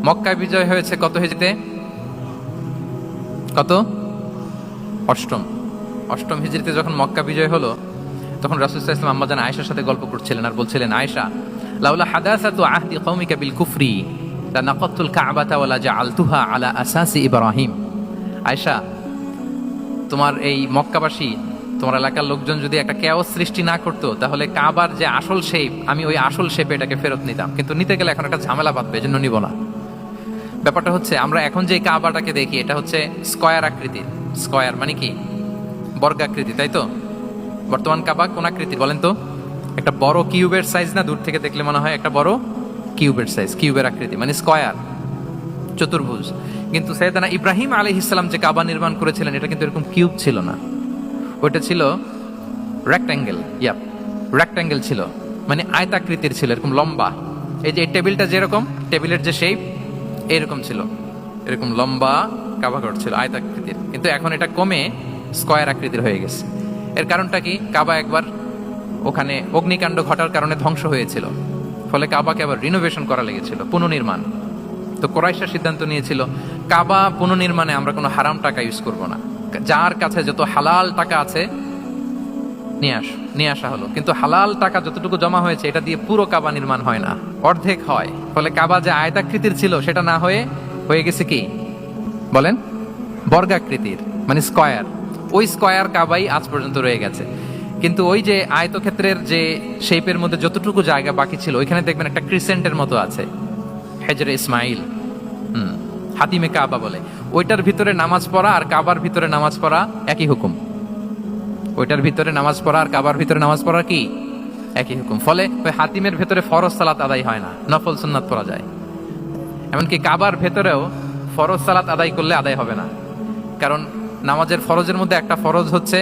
মক্কা বিজয় হয়েছে কত হিজরিতে? কত? অষ্টম হিজরিতে যখন মক্কা বিজয় হলো, তখন রাসূল সাল্লাল্লাহু আলাইহি ওয়াসাল্লাম আম্মা জান আয়েশার সাথে গল্প করছিলেন আর বলছিলেন, আয়েশা, লাউলা হাদাসাতু আহদি কওমিকা বিল কুফরি লানাকাতুল কাবাতা ওয়ালা জাআলতুহা আলা আসাসি ইব্রাহিম। আয়েশা, তোমার এই মক্কাবাসী, তোমার এলাকার লোকজন যদি একটা কেওস সৃষ্টি না করতো, তাহলে কাবার যে আসল শেপ, আমি ওই আসল শেপে এটাকে ফেরত নিতাম, কিন্তু নিতে গেলে এখন একটা ঝামেলা বাঁধবে, এজন্য নিব না। ব্যাপারটা হচ্ছে, আমরা এখন যে কাবাটাকে দেখি, এটা হচ্ছে স্কয়ার আকৃতির। স্কয়ার মানে কি? বর্গাকৃতি, তাই তো? বর্তমান কাবা কোন আকৃতির বলেন তো? একটা বড় কিউবের সাইজ না? দূর থেকে দেখলে মনে হয় একটা বড় কিউবের সাইজ, কিউবের আকৃতি মানে স্কয়ার, চতুর্ভুজ। কিন্তু সাইয়েদনা ইব্রাহিম আলাইহিস সালাম যে কাবা নির্মাণ করেছিলেন, এটা কিন্তু এরকম কিউব ছিল না, ওটা ছিল রেক্ট্যাঙ্গেল। রেক্ট্যাঙ্গেল ছিল, মানে আয়তাকৃতির ছিল, এরকম লম্বা। এই যে টেবিলটা যেরকম, টেবিলের যে শেপ এরকম ছিল, এরকম লম্বা কাবাঘর ছিল আয়তাকৃতির। কিন্তু এখন এটা কমে স্কয়ার আকৃতির হয়ে গেছে। এর কারণটা কি? কাবা একবার ওখানে অগ্নিকাণ্ড ঘটার কারণে ধ্বংস হয়েছিল, ফলে কাবাকে আবার রিনোভেশন করা লেগেছিল, পুনর্নির্মাণ। তো কুরাইশরা সিদ্ধান্ত নিয়েছিল, কাবা পুনর্নির্মাণে আমরা কোনো হারাম টাকা ইউজ করব না, যার কাছে যত হালাল টাকা আছে নিয়ে আসা হলো। কিন্তু হালাল টাকা যতটুকু জমা হয়েছে, এটা দিয়ে পুরো কাবা নির্মাণ হয় না, অর্ধেক হয়। ফলে কাবা যে আয়তাকৃতির ছিল, সেটা না হয়ে গেছে কি বলেন? বর্গাকৃতির, মানে স্কয়ার। ওই স্কয়ার কাবাই আজ পর্যন্ত রয়ে গেছে। কিন্তু ওই যে আয়তক্ষেত্রের যে শেপের মধ্যে যতটুকু জায়গা বাকি ছিল, ওইখানে দেখবেন একটা ক্রিসেন্টের মতো আছে, হেজরে ইসমাইল, হাতিমে কাবা বলে। ওইটার ভিতরে নামাজ পড়া আর কাবার ভিতরে নামাজ পড়া একই হুকুম। ওইটার ভিতরে নামাজ পড়া আর কাবার ভিতরে নামাজ পড়া কি একই হুকুম। ফলে ওই হাতিমের ভেতরে ফরজ সালাত আদায় হয় না, নফল সুন্নাত পড়া যায়। এমনকি কাবার ভেতরেও ফরজ সালাত আদায় করলে আদায় হবে না, কারণ নামাজের ফরজের মধ্যে একটা ফরজ হচ্ছে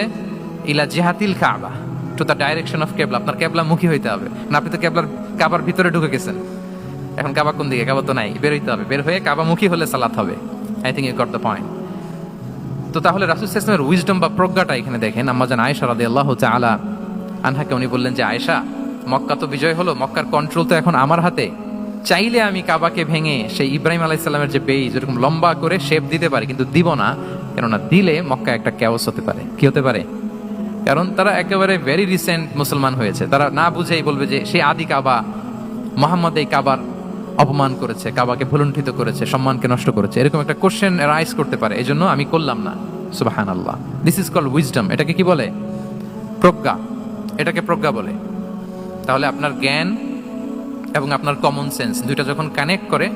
ইলা জিহাতিল কাবা, টু দ্য ডাইরেকশন অফ কেবলা। আপনার কেবলা মুখী হইতে হবে না, আপনি তো কাবার ভিতরে ঢুকে গেছেন, এখন কাবা কোন দিকে? কাবা তো নাই, বের হইতে হবে, বের হয়ে কাবা মুখী হলে সালাত হবে। I think you got the point. তো তাহলে রাসূল সাল্লাল্লাহু আলাইহি ওয়াসাল্লামের উইজডম বা প্রজ্ঞাটা এখানে দেখেন। আম্মা জান আয়েশা রাদিয়াল্লাহু তাআলা আনহাকে উনি বললেন যে, আয়েশা, মক্কা তো বিজয় হলো, মক্কার কন্ট্রোল তো এখন আমার হাতে। চাইলে আমি কাবাকে ভেঙে সেই ইব্রাহিম আলাইহিস সালামের যে বেইজ, এরকম লম্বা করে শেপ দিতে পারি, কিন্তু দিব না। কেননা দিলে মক্কা একটা ক্যাওস হতে পারে। কি হতে পারে? কারণ তারা একেবারে ভেরি রিসেন্ট মুসলমান হয়েছে, তারা না বুঝেই বলবে যে সেই আদি কাবা, মুহাম্মদ এই কাবার অপমান করেছে, কাবাকে ভুলুণ্ঠিত করেছে, সম্মানকে নষ্ট করেছে, এরকম একটা কোশ্চেন রাইজ করতে পারে। এই জন্য আমি করলাম না। সুবহানাল্লাহ, দিস ইজ কল্ড উইজডম। এটাকে কি বলে? প্রজ্ঞা। এটাকে প্রজ্ঞা বলে। তাহলে আপনার জ্ঞান এবং আপনার কমন সেন্স দুইটা যখন কানেক্ট করে,